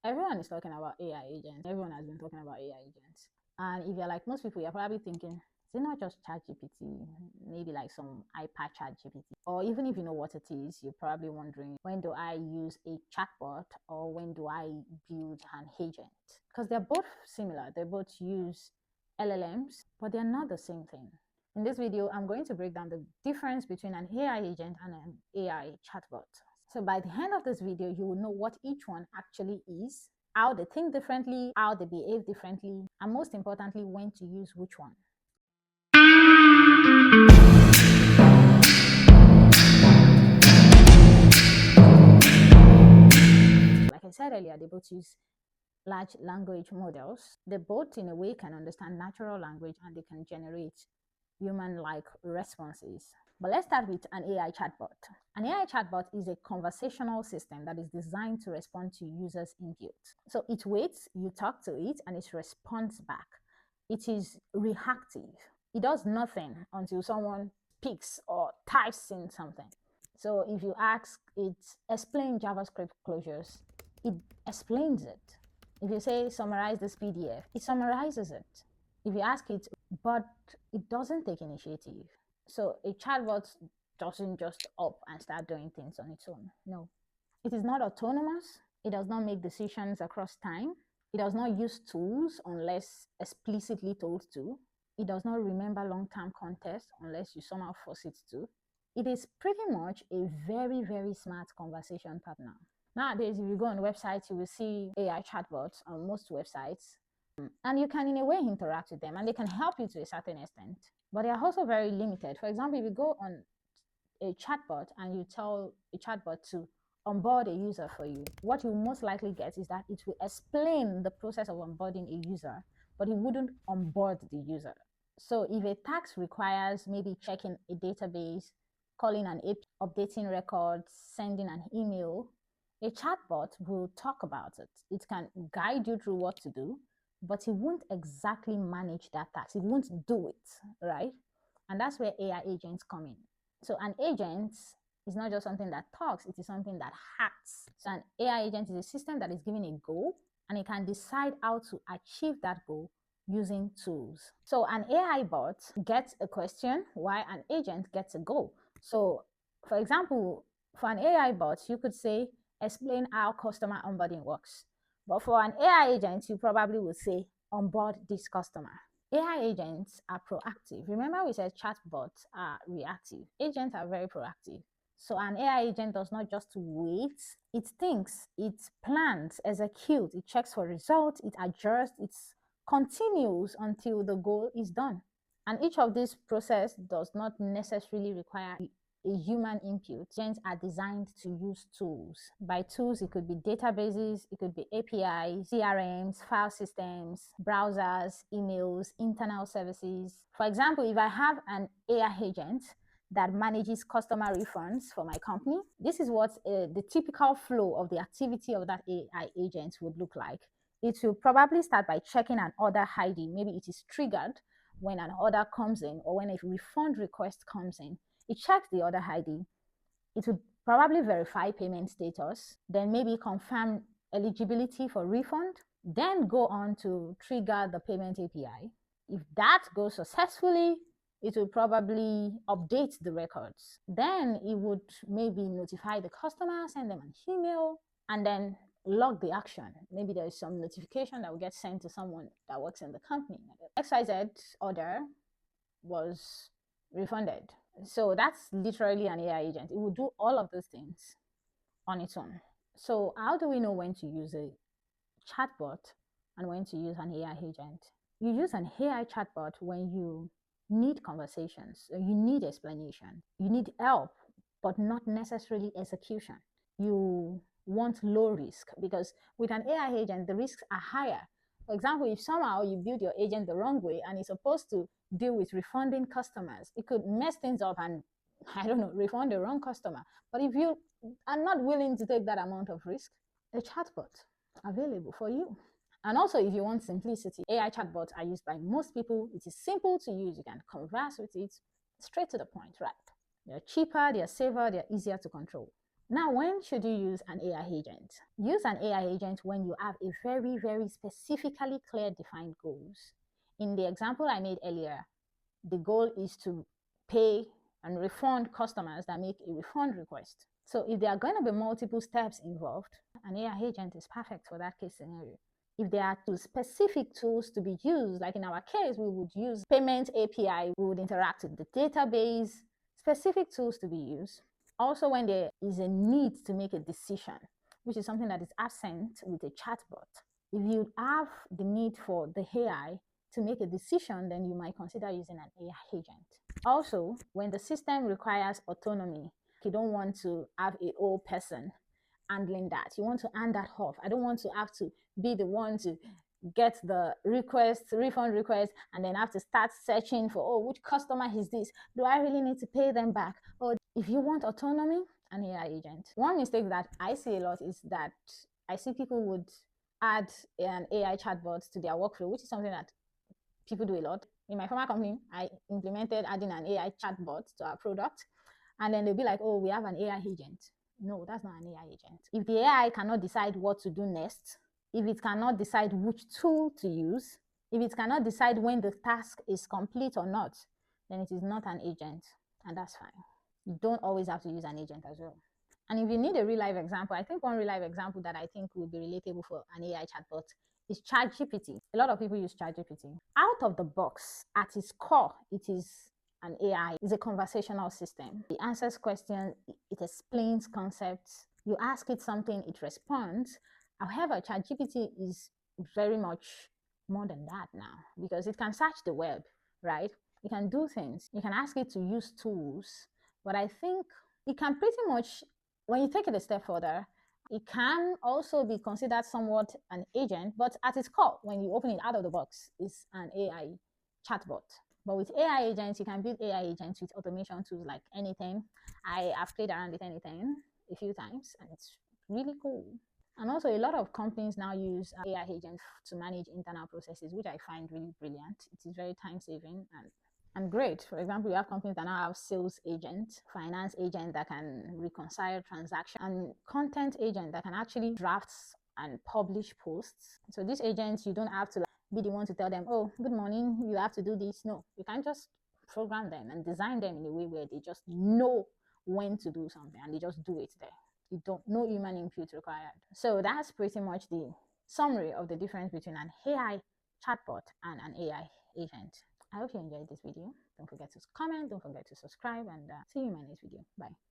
everyone is talking about AI agents. Everyone has been talking about AI agents. And if you're like most people, you're probably thinking, is it not just ChatGPT? Maybe like some iPad ChatGPT. Or even if you know what it is, you're probably wondering, when do I use a chatbot or when do I build an agent? Because they're both similar. They both use LLMs, but they're not the same thing. In this video, I'm going to break down the difference between an AI agent and an AI chatbot. So by the end of this video, you will know what each one actually is, how they think differently, how they behave differently, and most importantly, when to use which one. Like I said earlier, they both use large language models. They both, in a way, can understand natural language and they can generate human-like responses. But let's start with an AI chatbot. An AI chatbot is a conversational system that is designed to respond to users' input. So it waits, you talk to it, and it responds back. It is reactive. It does nothing until someone speaks or types in something. So if you ask it, explain JavaScript closures, it explains it. If you say summarize this PDF, it summarizes it. If you ask it, but it doesn't take initiative. So a chatbot doesn't just up and start doing things on its own. No. It is not autonomous. It does not make decisions across time. It does not use tools unless explicitly told to. It does not remember long-term context unless you somehow force it to. It is pretty much a very, very smart conversation partner. Nowadays, if you go on websites, you will see AI chatbots on most websites. And you can, in a way, interact with them and they can help you to a certain extent. But they are also very limited. For example, if you go on a chatbot and you tell a chatbot to onboard a user for you, what you most likely get is that it will explain the process of onboarding a user, but it wouldn't onboard the user. So if a task requires maybe checking a database, calling an API, updating records, sending an email, a chatbot will talk about it. It can guide you through what to do, but it won't exactly manage that task. It won't do it, right? And that's where AI agents come in. So an agent is not just something that talks, it is something that acts. So an AI agent is a system that is given a goal and it can decide how to achieve that goal using tools. So an AI bot gets a question while an agent gets a goal. So for example, for an AI bot, you could say, explain how customer onboarding works. But for an AI agent, you probably would say, onboard this customer. AI agents are proactive. Remember we said chatbots are reactive. Agents are very proactive. So an AI agent does not just wait. It thinks, it plans, executes, it checks for results, it adjusts, it continues until the goal is done. And each of these processes does not necessarily require a human input. Agents are designed to use tools. By tools, it could be databases, it could be APIs, CRMs, file systems, browsers, emails, internal services. For example, if I have an AI agent that manages customer refunds for my company, this is what the typical flow of the activity of that AI agent would look like. It will probably start by checking an order ID. Maybe it is triggered when an order comes in or when a refund request comes in. It checks the order ID. It would probably verify payment status, then maybe confirm eligibility for refund, then go on to trigger the payment API. If that goes successfully, it will probably update the records. Then it would maybe notify the customer, send them an email, and then log the action. Maybe there is some notification that will get sent to someone that works in the company. XYZ order was refunded. So that's literally an AI agent. It will do all of those things on its own. So how do we know when to use a chatbot and when to use an AI agent? You use an AI chatbot when you need conversations, you need explanation, you need help, but not necessarily execution. You want low risk because with an AI agent, the risks are higher. For example, if somehow you build your agent the wrong way and it's supposed to deal with refunding customers, it could mess things up and, I don't know, refund the wrong customer. But if you are not willing to take that amount of risk, a chatbot available for you. And also, if you want simplicity, AI chatbots are used by most people. It is simple to use. You can converse with it straight to the point, right? They're cheaper, they're safer, they're easier to control. Now, when should you use an AI agent? Use an AI agent when you have a very, very specifically clear defined goals. In the example I made earlier, the goal is to pay and refund customers that make a refund request. So if there are going to be multiple steps involved, an AI agent is perfect for that case scenario. If there are specific tools to be used, like in our case, we would use payment API, we would interact with the database, specific tools to be used. Also, when there is a need to make a decision, which is something that is absent with a chatbot. If you have the need for the AI to make a decision, then you might consider using an AI agent. Also, when the system requires autonomy, you don't want to have a whole person handling that. You want to hand that off. I don't want to have to be the one to get the refund request, and then have to start searching for, oh, which customer is this? Do I really need to pay them back? Or if you want autonomy, an AI agent. One mistake that I see a lot is that I see people would add an AI chatbot to their workflow, which is something that people do a lot. In my former company, I implemented adding an AI chatbot to our product, and then they'll be like, oh, we have an AI agent. No, that's not an AI agent. If the AI cannot decide what to do next, if it cannot decide which tool to use, if it cannot decide when the task is complete or not, then it is not an agent, and that's fine. You don't always have to use an agent as well. And if you need a real life example, I think one real life example that I think would be relatable for an AI chatbot is ChatGPT. A lot of people use ChatGPT. Out of the box, at its core, it is an AI. It's a conversational system. It answers questions, it explains concepts. You ask it something, it responds. However, ChatGPT is very much more than that now, because it can search the web, right? It can do things. You can ask it to use tools, but I think it can pretty much, when you take it a step further, it can also be considered somewhat an agent, but at its core, when you open it out of the box, it's an AI chatbot. But with AI agents, you can build AI agents with automation tools like Anything. I have played around with Anything a few times, and it's really cool. And also, a lot of companies now use AI agents to manage internal processes, which I find really brilliant. It is very time saving and great. For example, you have companies that now have sales agent, finance agent that can reconcile transactions, and content agent that can actually draft and publish posts. So these agents, you don't have to be the one to tell them, oh, good morning, you have to do this. No, you can just program them and design them in a way where they just know when to do something and they just do it there. You don't, no human input required. So that's pretty much the summary of the difference between an AI chatbot and an AI agent. I hope you enjoyed this video. Don't forget to comment, don't forget to subscribe, and see you in my next video. Bye.